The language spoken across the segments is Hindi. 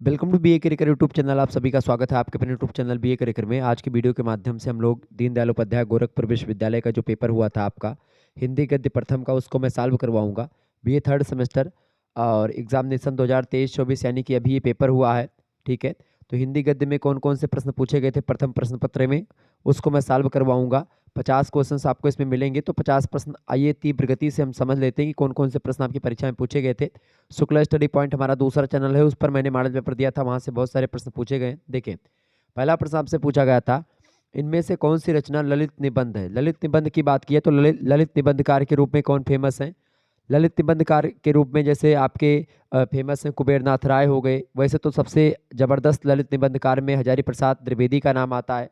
Welcome to BA career YouTube channel. आप सभी का स्वागत है आपके अपने यूट्यूब चैनल बीए करियर में। आज की वीडियो के माध्यम से हम लोग दीनदयाल उपाध्याय गोरखपुर विश्वविद्यालय का जो पेपर हुआ था आपका हिंदी गद्य प्रथम का, उसको मैं सॉल्व करवाऊंगा। बीए थर्ड सेमेस्टर और एग्जामिनेशन 2023-24 यानी कि अभी ये पेपर हुआ है। ठीक है, तो हिंदी गद्य में कौन कौन से प्रश्न पूछे गए थे प्रथम प्रश्न पत्र में, उसको मैं सॉल्व करवाऊंगा। 50 क्वेश्चन आपको इसमें मिलेंगे, तो 50 प्रश्न आइए तीव्र गति से हम समझ लेते हैं कि कौन कौन से प्रश्न आपकी परीक्षा में पूछे गए थे। शुक्ला स्टडी पॉइंट हमारा दूसरा चैनल है, उस पर मैंने मॉडल पेपर दिया था, वहां से बहुत सारे प्रश्न पूछे गए। देखें, पहला प्रश्न आपसे पूछा गया था, इनमें से कौन सी रचना ललित निबंध है। ललित निबंध की बात की है तो ललित निबंधकार के रूप में कौन फेमस है। ललित निबंधकार के रूप में जैसे आपके फेमस हैं कुबेरनाथ राय हो गए। वैसे तो सबसे जबरदस्त ललित निबंधकार में हजारी प्रसाद द्विवेदी का नाम आता है।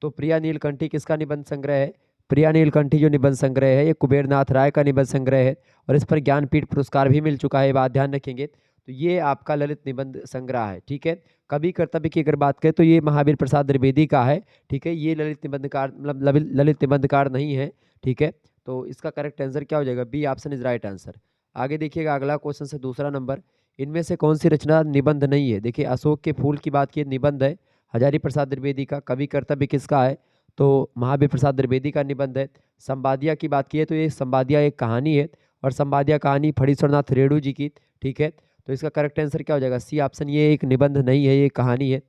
तो प्रिया नीलकंठी किसका निबंध संग्रह है। प्रिया नीलकंठी जो निबंध संग्रह है ये कुबेरनाथ राय का निबंध संग्रह है, और इस पर ज्ञानपीठ पुरस्कार भी मिल चुका है, ये बात ध्यान रखेंगे। तो ये आपका ललित निबंध संग्रह है। ठीक है, कवि कर्तव्य की अगर बात करें तो ये महावीर प्रसाद द्विवेदी का है। ठीक है, ये ललित निबंधकार मतलब ललित निबंधकार नहीं है। ठीक है, तो इसका करेक्ट आंसर क्या हो जाएगा, B option is right answer. आगे देखिएगा, अगला क्वेश्चन से दूसरा नंबर, इनमें से कौन सी रचना निबंध नहीं है। देखिए, अशोक के फूल की बात की निबंध है हजारी प्रसाद द्विवेदी का। कवि कर्तव्य किसका है, तो महावीर प्रसाद द्विवेदी का निबंध है। संवादिया की बात की है तो ये संवादिया एक कहानी है, और संवादिया कहानी फणीश्वरनाथ रेणु जी की। ठीक है, तो इसका करेक्ट आंसर क्या हो जाएगा, सी ऑप्शन, ये एक निबंध नहीं है, ये कहानी है।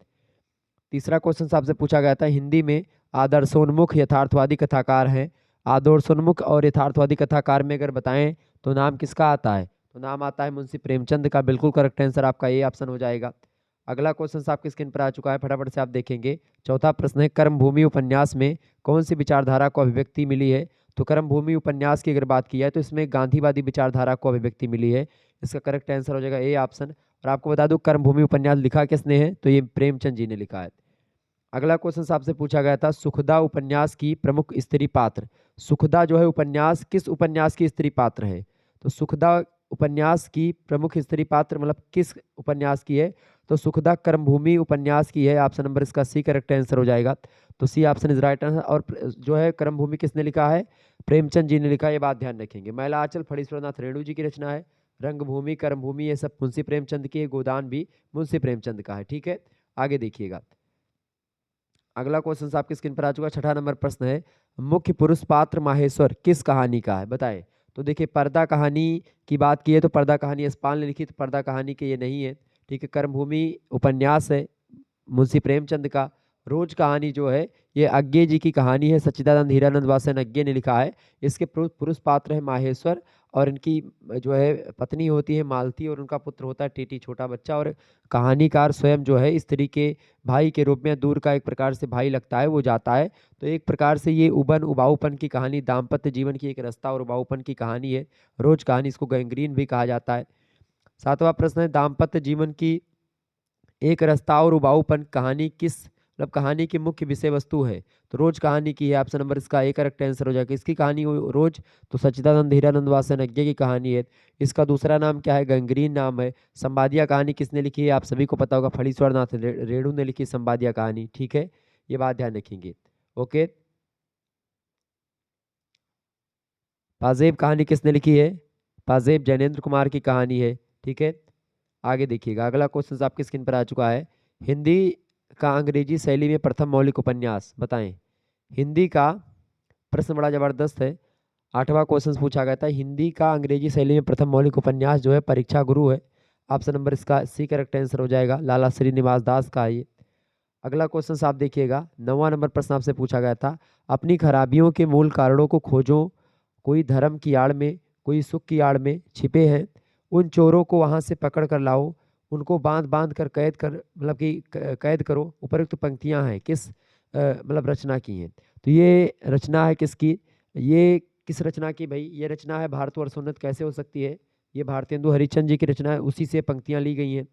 तीसरा क्वेश्चन आपसे पूछा गया था, हिंदी में आदर्शोन्मुख यथार्थवादी कथाकार हैं। आदर्शोन्मुख और यथार्थवादी कथाकार में अगर बताएं तो नाम किसका आता है, तो नाम आता है मुंशी प्रेमचंद का। बिल्कुल करेक्ट आंसर आपका ये ऑप्शन हो जाएगा। अगला क्वेश्चन आपकी स्क्रीन पर आ चुका है, फटाफट से आप देखेंगे। चौथा प्रश्न है, कर्मभूमि उपन्यास में कौन सी विचारधारा को अभिव्यक्ति मिली है। तो कर्मभूमि उपन्यास की अगर बात की है तो इसमें गांधीवादी विचारधारा को अभिव्यक्ति मिली है। इसका करेक्ट आंसर हो जाएगा ए ऑप्शन। और आपको बता दूं, कर्मभूमि उपन्यास लिखा किसने है, तो ये प्रेमचंद जी ने लिखा है। अगला क्वेश्चन आपसे पूछा गया था, सुखदा उपन्यास की प्रमुख स्त्री पात्र। सुखदा जो है उपन्यास, किस उपन्यास की स्त्री पात्र है। तो सुखदा उपन्यास की प्रमुख स्त्री पात्र मतलब किस उपन्यास की है, तो सुखदा कर्मभूमि उपन्यास की है। ऑप्शन नंबर इसका सी करेक्ट आंसर हो जाएगा। तो C option is right answer. और जो है कर्मभूमि किसने लिखा है, प्रेमचंद जी ने लिखा है, ये बात ध्यान रखेंगे। महिला आंचल फणीश्वरनाथ रेणु जी की रचना है। रंगभूमि कर्मभूमि ये सब मुंशी प्रेमचंद की है। गोदान भी मुंशी प्रेमचंद का है। ठीक है, आगे देखिएगा। अगला क्वेश्चन आपकी स्क्रीन पर आ चुका है, छठा नंबर प्रश्न है, मुख्य पुरुष पात्र माहेश्वर किस कहानी का है, बताएं। तो देखिए, पर्दा कहानी की बात की है तो पर्दा कहानी यशपाल ने लिखी, तो पर्दा कहानी के ये नहीं है। ठीक है, कर्मभूमि उपन्यास है मुंशी प्रेमचंद का। रोज कहानी जो है ये अज्ञे जी की कहानी है, सच्चिदानंद हीरानंद वासन अज्ञे ने लिखा है। इसके पुरुष पात्र है माहेश्वर, और इनकी जो है पत्नी होती है मालती, और उनका पुत्र होता है टीटी, छोटा बच्चा। और कहानीकार स्वयं जो है स्त्री के भाई के रूप में, दूर का एक प्रकार से भाई लगता है, वो जाता है। तो एक प्रकार से ये उबन उबाऊपन की कहानी, दाम्पत्य जीवन की एक रास्ता और उबाऊपन की कहानी है। रोज कहानी, इसको गैंग्रीन भी कहा जाता है। सातवां प्रश्न है, दाम्पत्य जीवन की एक रास्ता और उबाऊपन कहानी किस मतलब कहानी की मुख्य विषय वस्तु है। तो रोज कहानी की है। ऑप्शन नंबर इसका एक करेक्ट आंसर हो जाएगा। इसकी कहानी रोज तो सच्चिदानंद हीरानंद वासनज्ञ की कहानी है। इसका दूसरा नाम क्या है, गंगरीन नाम है। संवादिया कहानी किसने लिखी है, आप सभी को पता होगा, फणीश्वरनाथ रेणु ने लिखी संवादिया कहानी। ठीक है, ये बात ध्यान रखेंगे। ओके, पाजेब कहानी किसने लिखी है, पाजेब जैनेन्द्र कुमार की कहानी है। ठीक है, आगे देखिएगा। अगला क्वेश्चन आपकी स्क्रीन पर आ चुका है, हिंदी का अंग्रेजी शैली में प्रथम मौलिक उपन्यास बताएं। हिंदी का प्रश्न बड़ा जबरदस्त है। आठवां क्वेश्चन पूछा गया था, हिंदी का अंग्रेजी शैली में प्रथम मौलिक उपन्यास जो है परीक्षा गुरु है। ऑप्शन नंबर इसका सी करेक्ट आंसर हो जाएगा, लाला श्रीनिवास दास का है ये। अगला क्वेश्चन आप देखिएगा, 9वां नंबर प्रश्न आपसे पूछा गया था, अपनी खराबियों के मूल कारणों को खोजो, कोई धर्म की आड़ में, कोई सुख की आड़ में छिपे हैं, उन चोरों को वहां से पकड़ कर लाओ, उनको बांध बांध कर कैद कर मतलब कि कैद करो। उपरोक्त पंक्तियां हैं किस मतलब रचना की हैं। तो ये रचना है किसकी, ये किस रचना की भाई, ये रचना है भारतवर्षोन्नत कैसे हो सकती है, ये भारतेंदु हरिश्चंद्र जी की रचना है, उसी से पंक्तियां ली गई हैं।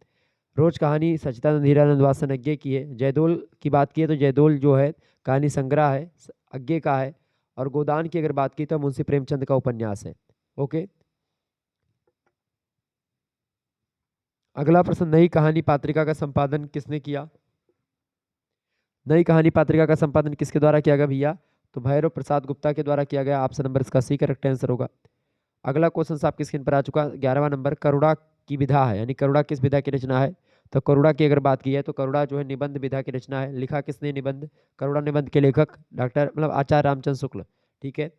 रोज कहानी सच्चिदानंद हीरानंद वासनज्ञ की है। जयदोल की बात की है तो जयदोल जो है कहानी संग्रह है, अज्ञे का है। और गोदान की अगर बात की तो मुंशी प्रेमचंद का उपन्यास है। ओके, अगला प्रश्न, नई कहानी पात्रिका का संपादन किसने किया। नई कहानी पात्रिका का संपादन किसके द्वारा किया गया भैया, तो भैरव प्रसाद गुप्ता के द्वारा किया गया। ऑप्शन नंबर इसका सी करेक्ट आंसर होगा। अगला क्वेश्चन आपकी स्क्रीन पर आ चुका, 11वां नंबर, करुणा की विधा है, यानी करुणा किस विधा की रचना है। तो करुणा की अगर बात की है तो करुणा जो है निबंध विधा की रचना है। लिखा किसने निबंध? करुणा निबंध के लेखक डॉक्टर मतलब आचार्य रामचंद्र शुक्ल। ठीक है।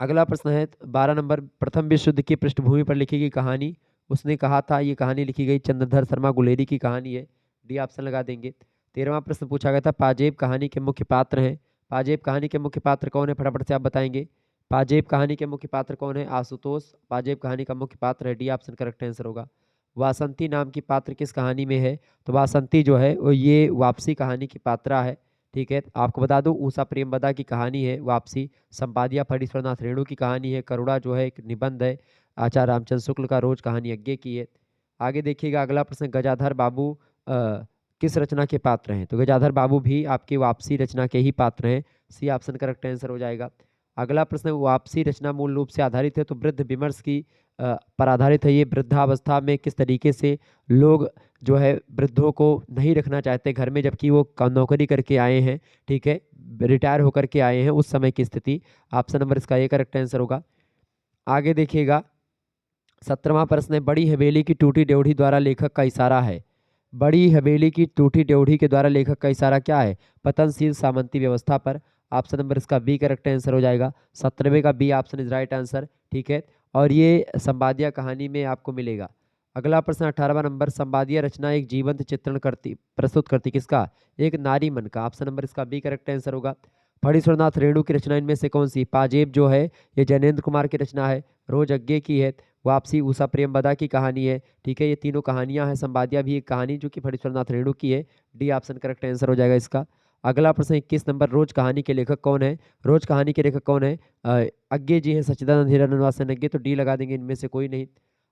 अगला प्रश्न है 12 नंबर, प्रथम विश्व युद्ध की पृष्ठभूमि पर लिखी गई कहानी। उसने कहा था, ये कहानी लिखी गई चंद्रधर शर्मा गुलेरी की कहानी है। डी ऑप्शन लगा देंगे। 13वां प्रश्न पूछा गया था, पाजेब कहानी के मुख्य पात्र हैं। पाजेब कहानी के मुख्य पात्र कौन है? फटाफट से आप बताएंगे। पाजेब कहानी के मुख्य पात्र कौन है? आशुतोष पाजेब कहानी का मुख्य पात्र है। डी ऑप्शन करेक्ट आंसर होगा। वासंती नाम की पात्र किस कहानी में है? तो वासंती जो है वो ये वापसी कहानी की पात्रा है। ठीक है। आपको बता दूं उषा प्रेमवदा की कहानी है वापसी। संपादिया फणीश्वरनाथ रेणु की कहानी है। करुणा जो है एक निबंध है आचार्य रामचंद्र शुक्ल का, रोज कहानी यज्ञ की है। आगे देखिएगा अगला प्रश्न, गजाधर बाबू किस रचना के पात्र हैं? तो गजाधर बाबू भी आपकी वापसी रचना के ही पात्र हैं। सी ऑप्शन करेक्ट आंसर हो जाएगा। अगला प्रश्न, वापसी रचना मूल रूप से आधारित है तो वृद्ध विमर्श की पर आधारित है। ये वृद्धावस्था में किस तरीके से लोग जो है वृद्धों को नहीं रखना चाहते घर में, जबकि वो नौकरी करके आए हैं। ठीक है। रिटायर होकर के आए हैं, उस समय की स्थिति। ऑप्शन नंबर इसका ये करेक्ट आंसर होगा। आगे देखिएगा 17वां प्रश्न है, बड़ी हवेली की टूटी ड्योढ़ी द्वारा लेखक का इशारा है। बड़ी हवेली की टूटी ड्योढ़ी के द्वारा लेखक का इशारा क्या है? पतनशील सामंती व्यवस्था पर। ऑप्शन नंबर इसका बी करेक्ट आंसर हो जाएगा। 17वें का B option is right answer. ठीक है। और ये संवादिया कहानी में आपको मिलेगा। अगला प्रश्न 18वां नंबर, संवादिया रचना एक जीवंत चित्रण करती प्रस्तुत करती किसका? एक नारी मन का। ऑप्शन नंबर इसका बी करेक्ट आंसर होगा। फणीश्वरनाथ रेणु की रचना इनमें से कौन सी? पाजेब जो है ये जैनेन्द्र कुमार की रचना है, रोज यज्ञ की है। वापसी उषा प्रेमवदा की कहानी है। ठीक है। ये तीनों कहानियां हैं। संवादिया भी एक कहानी जो कि फणीश्वरनाथ रेणु की है। डी ऑप्शन करेक्ट आंसर हो जाएगा इसका। अगला प्रश्न 21 नंबर, रोज कहानी के लेखक कौन है? रोज कहानी के लेखक कौन है? अज्ञे जी हैं, सच्चिदानंद हिरण्यवासन अज्ञे, तो डी लगा देंगे, इनमें से कोई नहीं।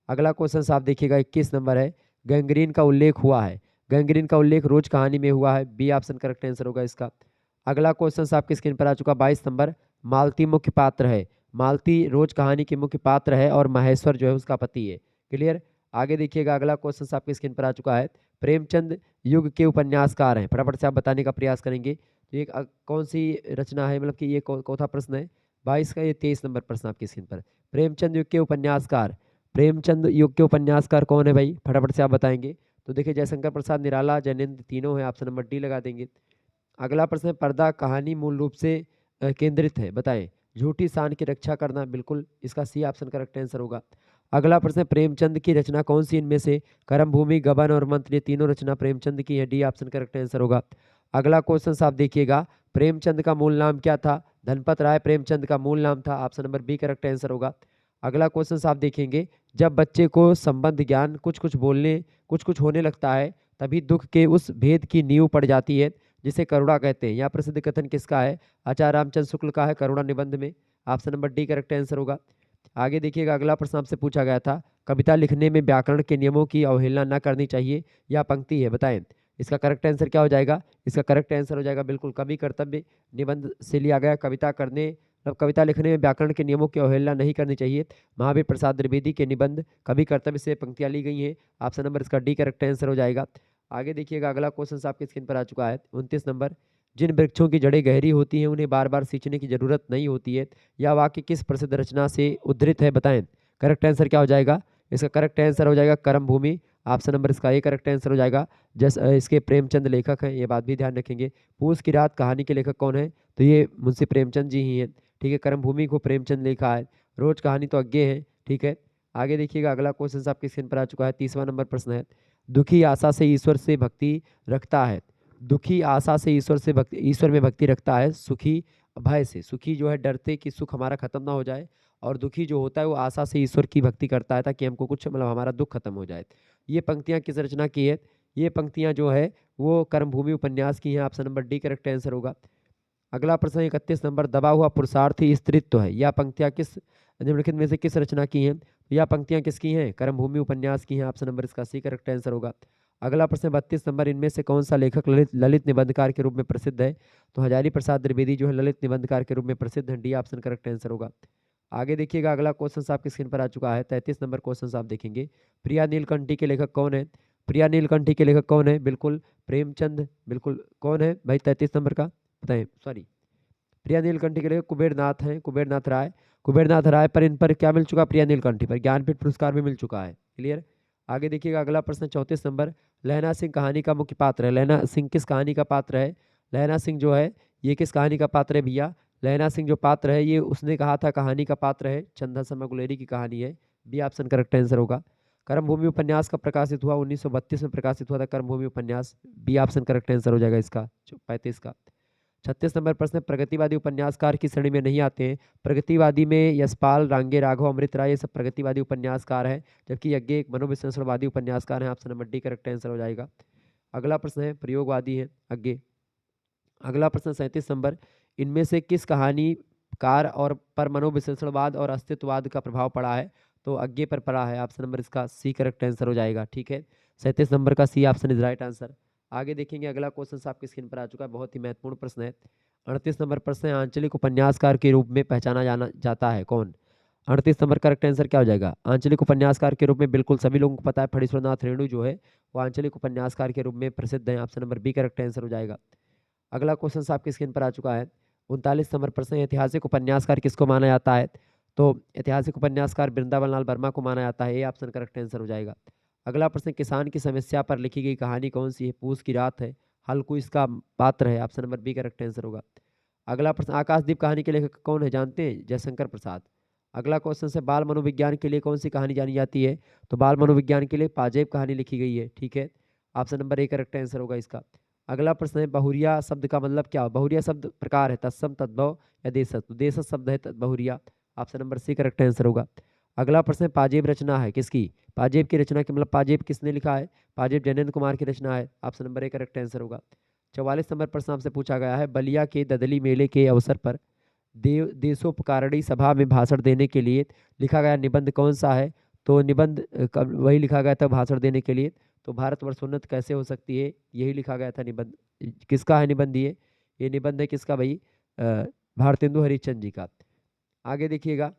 अगला क्वेश्चन साफ देखिएगा 21 नंबर है, गैंग्रीन का उल्लेख हुआ है। गैंग्रीन का उल्लेख रोज कहानी में हुआ है। बी ऑप्शन करेक्ट आंसर होगा इसका। अगला क्वेश्चन आपकी स्क्रीन पर आ चुका 22 नंबर, मालती मुख्य पात्र है। मालती रोज कहानी के मुख्य पात्र है और महेश्वर जो है उसका पति है। क्लियर। आगे देखिएगा अगला क्वेश्चन आपकी स्क्रीन पर आ चुका है, प्रेमचंद युग के उपन्यासकार हैं। फटाफट से आप बताने का प्रयास करेंगे। तो ये कौन सी रचना है, मतलब कि ये चौथा प्रश्न है 22 का। ये 23 नंबर प्रश्न आपकी स्क्रीन पर, प्रेमचंद युग के उपन्यासकार। प्रेमचंद युग के उपन्यासकार कौन है भाई? फटाफट से आप बताएंगे। तो देखिए जयशंकर प्रसाद निराला, जैनेन्द्र, तीनों है। ऑप्शन नंबर डी लगा देंगे। अगला प्रश्न है, पर्दा कहानी मूल रूप से केंद्रित है, बताएं। झूठी शान की रक्षा करना, बिल्कुल इसका सी ऑप्शन करेक्ट आंसर होगा। अगला प्रश्न है, प्रेमचंद की रचना कौन सी इनमें से? कर्म भूमि, गबन और मंत्र, ये तीनों रचना प्रेमचंद की है। डी ऑप्शन करेक्ट आंसर होगा। अगला क्वेश्चन आप देखिएगा, प्रेमचंद का मूल नाम क्या था? धनपत राय प्रेमचंद का मूल नाम था। Option number B correct answer होगा। अगला क्वेश्चन आप देखेंगे, जब बच्चे को संबंध ज्ञान कुछ कुछ बोलने कुछ कुछ होने लगता है तभी दुख के उस भेद की नींव पड़ जाती है जिसे करुणा कहते हैं। यह प्रसिद्ध कथन किसका है? आचार्य रामचंद्र शुक्ल का है, करुणा निबंध में। Option number D correct answer होगा। आगे देखिएगा अगला प्रश्न आपसे पूछा गया था, कविता लिखने में व्याकरण के नियमों की अवहेलना न करनी चाहिए, यह पंक्ति है, बताएं। इसका करेक्ट आंसर क्या हो जाएगा? इसका करेक्ट आंसर हो जाएगा बिल्कुल कवि कर्तव्य निबंध से लिया गया। कविता करने मतलब कविता लिखने में व्याकरण के नियमों की अवहेलना नहीं करनी चाहिए। महावीर प्रसाद द्विवेदी के निबंध कवि कर्तव्य से पंक्तियां ली गई हैं। ऑप्शन नंबर इसका डी करेक्ट आंसर हो जाएगा। आगे देखिएगा अगला क्वेश्चन आपके स्क्रीन पर आ चुका है 29 नंबर, जिन वृक्षों की जड़ें गहरी होती हैं उन्हें बार बार सींचने की जरूरत नहीं होती है, यह वाक्य किस प्रसिद्ध रचना से उद्धृत है, बताएं। करेक्ट आंसर क्या हो जाएगा? इसका करेक्ट आंसर हो जाएगा कर्म भूमि। ऑप्शन नंबर इसका ये करेक्ट आंसर हो जाएगा। इसके प्रेमचंद लेखक हैं, ये बात भी ध्यान रखेंगे। पूस की रात कहानी के लेखक कौन है? तो ये मुंशी प्रेमचंद जी ही हैं। ठीक है। कर्म भूमि को प्रेमचंद लिखा है। रोज कहानी तो अज्ञे है। ठीक है। आगे देखिएगा अगला क्वेश्चन आपकी स्क्रीन पर आ चुका है 30वां नंबर प्रश्न है, दुखी आशा से ईश्वर से भक्ति रखता है। दुखी आशा से ईश्वर में भक्ति रखता है, सुखी भय से। सुखी जो है डरते कि सुख हमारा खत्म ना हो जाए, और दुखी जो होता है वो आशा से ईश्वर की भक्ति करता है ताकि हमको कुछ मतलब हमारा दुख खत्म हो जाए। ये पंक्तियां किस रचना की है? ये पंक्तियां जो है वो कर्मभूमि उपन्यास की हैं। Option number D correct answer होगा। अगला प्रश्न 31 नंबर, दबा हुआ पुरुषार्थी स्त्रीत्व है, यह पंक्तियां किस निम्नलिखित में से किस रचना की हैं? यह पंक्तियां किसकी हैं? कर्मभूमि उपन्यास की हैं। ऑप्शन नंबर इसका सी करेक्ट आंसर होगा। अगला प्रश्न 32 नंबर, इनमें से कौन सा लेखक ललित निबंधकार के रूप में प्रसिद्ध है? तो हजारी प्रसाद द्विवेदी जो है ललित निबंधकार के रूप में प्रसिद्ध है। डी ऑप्शन करेक्ट आंसर होगा। आगे देखिएगा अगला क्वेश्चन आपकी स्क्रीन पर आ चुका है 33 नंबर क्वेश्चन आप देखेंगे, प्रिया नीलकंठी के लेखक कौन है? प्रिया नीलकंठी के लेखक कौन है? बिल्कुल प्रेमचंद। बिल्कुल कौन है भाई 33 नंबर का? बताएं। सॉरी, प्रिया नीलकंठी के लेखक कुबेरनाथ हैं, कुबेरनाथ राय। कुबेरनाथ राय पर इन पर क्या मिल चुका? प्रिया नीलकंठी पर ज्ञानपीठ पुरस्कार भी मिल चुका है। क्लियर। आगे देखिएगा अगला प्रश्न 34 नंबर, लहना सिंह कहानी का मुख्य पात्र है। लहना सिंह किस कहानी का पात्र है? लहना सिंह जो है ये किस कहानी का पात्र है भैया? लहना सिंह जो पात्र है ये उसने कहा था कहानी का पात्र है, चंदा शर्मा गुलेरी की कहानी है। बी ऑप्शन करेक्ट आंसर होगा। कर्मभूमि उपन्यास कब प्रकाशित हुआ? 1932 में प्रकाशित हुआ था कर्मभूमि उपन्यास। बी ऑप्शन करेक्ट आंसर हो जाएगा इसका 35 का। 36 नंबर प्रश्न, प्रगतिवादी उपन्यासकार की श्रेणी में नहीं आते हैं। प्रगतिवादी में यशपाल, रांगे, राघव, अमृत राय ये सब प्रगतिवादी उपन्यासकार हैं, जबकि यज्ञ एक मनोविश्लेषणवादी उपन्यासकार हैं। Option number D correct answer हो जाएगा। अगला प्रश्न है प्रयोगवादी है आगे। अगला प्रश्न 37 नंबर, इनमें से किस कहानीकार और पर मनोविश्लेषणवाद और अस्तित्ववाद का प्रभाव पड़ा है? तो अज्ञे पर पड़ा है। ऑप्शन नंबर इसका सी करेक्ट आंसर हो जाएगा। ठीक है, 37 नंबर का C option is right answer. आगे देखेंगे अगला क्वेश्चन आपकी स्क्रीन पर आ चुका है, बहुत ही महत्वपूर्ण प्रश्न है। 38 नंबर प्रश्न है, आंचलिक उपन्यासकार के रूप में पहचाना जाना जाता है कौन? 38 नंबर करेक्ट आंसर क्या हो जाएगा? आंचलिक उपन्यासकार के रूप में बिल्कुल सभी लोगों को पता है, फणीश्वरनाथ रेणु जो है वो आंचलिक उपन्यासकार के रूप में प्रसिद्ध है। Option number B correct answer हो जाएगा। अगला क्वेश्चन आपकी स्क्रीन पर आ चुका है, 39 नंबर प्रश्न, ऐतिहासिक उपन्यासकार किसको माना जाता है? तो ऐतिहासिक उपन्यासकार वृंदावन लाल वर्मा को माना जाता है। ये ऑप्शन करेक्ट आंसर हो जाएगा। अगला प्रश्न, किसान की समस्या पर लिखी गई कहानी कौन सी है? पूस की रात है, हल्कू इसका पात्र है। Option number B correct answer होगा। अगला प्रश्न, आकाशदीप कहानी के लेखक कौन है जानते हैं? जयशंकर प्रसाद। अगला क्वेश्चन से, बाल मनोविज्ञान के लिए कौन सी कहानी जानी जाती है? तो बाल मनोविज्ञान के लिए पाजेब कहानी लिखी गई है। ठीक है, option number A correct answer होगा इसका। अगला प्रश्न है, बहुरिया शब्द का मतलब क्या? बहुरिया शब्द प्रकार है तत्सम, तद्भव या देशज। तो देशज शब्द है बहुरिया। Option number C correct answer होगा। अगला प्रश्न है, पाजेब रचना है किसकी? पाजेब की रचना की मतलब पाजेब किसने लिखा है? पाजेब जैनेन्द्र कुमार की रचना है। Option number A correct answer होगा। 44 नंबर प्रश्न आपसे पूछा गया है, बलिया के ददली मेले के अवसर पर देशोपकारणी सभा में भाषण देने के लिए लिखा गया निबंध कौन सा है? तो निबंध वही लिखा गया था भाषण देने के लिए, तो भारतवर्षोन्नत कैसे हो सकती है, यही लिखा गया था निबंध। किसका है निबंध ये निबंध है किसका भाई? भारतेंदु हरिश्चंद्र जी का। आगे देखिएगा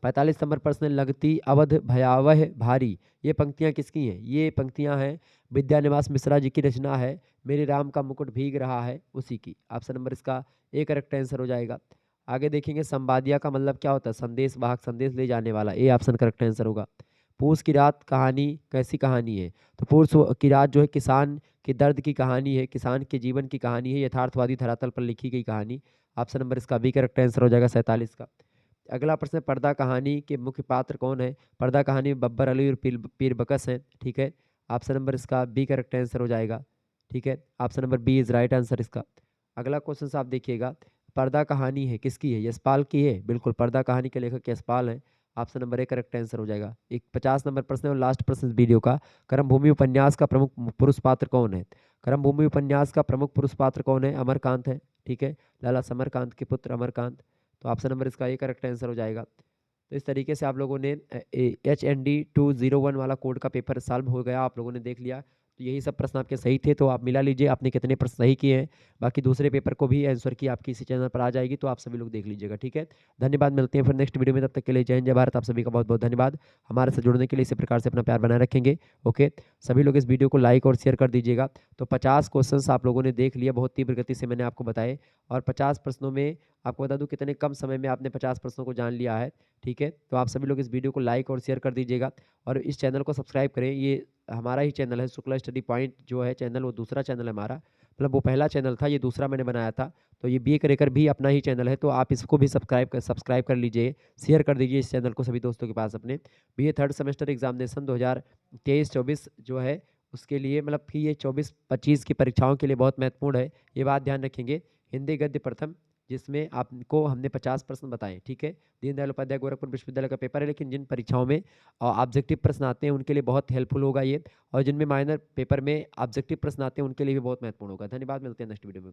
45 नंबर प्रश्न, लगती अवध भयावह भारी, ये पंक्तियां किसकी हैं? ये पंक्तियां हैं विद्यानिवास मिश्रा जी की रचना है, मेरे राम का मुकुट भीग रहा है उसी की। ऑप्शन नंबर इसका ए करेक्ट आंसर हो जाएगा। आगे देखेंगे संवादिया का मतलब क्या होता है? संदेश वाहक, संदेश ले जाने वाला। ए ऑप्शन करेक्ट आंसर होगा। पूस की रात कहानी कैसी कहानी है? तो पूस की रात जो है किसान के दर्द की कहानी है, किसान के जीवन की कहानी है, यथार्थवादी धरातल पर लिखी गई कहानी। ऑप्शन नंबर इसका बी करेक्ट आंसर हो जाएगा 47 का। अगला प्रश्न, पर्दा कहानी के मुख्य पात्र कौन है? पर्दा कहानी में बब्बर अली और पीर बकस हैं। ठीक है, ऑप्शन नंबर इसका बी करेक्ट आंसर हो जाएगा। ठीक है, option number B is right answer इसका। अगला क्वेश्चन आप देखिएगा, पर्दा कहानी है किसकी है? यशपाल की है, बिल्कुल पर्दा कहानी के लेखक यशपाल हैं। Option number A correct answer हो जाएगा। एक 50 नंबर प्रश्न और लास्ट प्रश्न इस वीडियो का, कर्मभूमि उपन्यास का प्रमुख पुरुष पात्र कौन है? कर्मभूमि उपन्यास का प्रमुख पुरुष पात्र कौन है? अमरकांत है। ठीक है, लाला समरकांत के पुत्र अमरकांत। तो ऑप्शन नंबर इसका ये करेक्ट आंसर हो जाएगा। तो इस तरीके से आप लोगों ने HND 201 वाला कोड का पेपर सॉल्व हो गया, आप लोगों ने देख लिया। तो यही सब प्रश्न आपके सही थे, तो आप मिला लीजिए आपने कितने प्रश्न सही किए हैं। बाकी दूसरे पेपर को भी आंसर की आपकी इसी चैनल पर आ जाएगी, तो आप सभी लोग देख लीजिएगा। ठीक है, धन्यवाद, मिलते हैं फिर नेक्स्ट वीडियो में। तब तक के लिए जय हिंद जय भारत। आप सभी का बहुत बहुत धन्यवाद हमारे साथ जुड़ने के लिए। इसी प्रकार से अपना प्यार बनाए रखेंगे। ओके, सभी लोग इस वीडियो को लाइक और शेयर कर दीजिएगा। तो 50 क्वेश्चन आप लोगों ने देख लिया, बहुत तीव्र गति से मैंने आपको बताए, और 50 प्रश्नों में आपको बता दूं कितने कम समय में आपने 50 प्रश्नों को जान लिया है। ठीक है, तो आप सभी लोग इस वीडियो को लाइक और शेयर कर दीजिएगा, और इस चैनल को सब्सक्राइब करें। ये हमारा ही चैनल है, शुक्ला स्टडी पॉइंट जो है चैनल, वो दूसरा चैनल है हमारा, मतलब वो पहला चैनल था, ये दूसरा मैंने बनाया था। तो ये BA करेकर भी अपना ही चैनल है, तो आप इसको भी सब्सक्राइब कर लीजिए, शेयर कर दीजिए इस चैनल को सभी दोस्तों के पास अपने। BA थर्ड सेमेस्टर एग्जामिनेशन 2023-24 जो है उसके लिए, मतलब कि ये 24-25 की परीक्षाओं के लिए बहुत महत्वपूर्ण है, ये बात ध्यान रखेंगे। हिंदी गद्य प्रथम, जिसमें आपको हमने 50 प्रश्न बताए। ठीक है, दीनदयाल उपाध्याय गोरखपुर विश्वविद्यालय का पेपर है, लेकिन जिन परीक्षाओं में ऑब्जेक्टिव प्रश्न आते हैं उनके लिए बहुत हेल्पफुल होगा ये, और जिनमें माइनर पेपर में ऑब्जेक्टिव प्रश्न आते हैं उनके लिए भी बहुत महत्वपूर्ण होगा। धन्यवाद, मिलते हैं नेक्स्ट वीडियो में।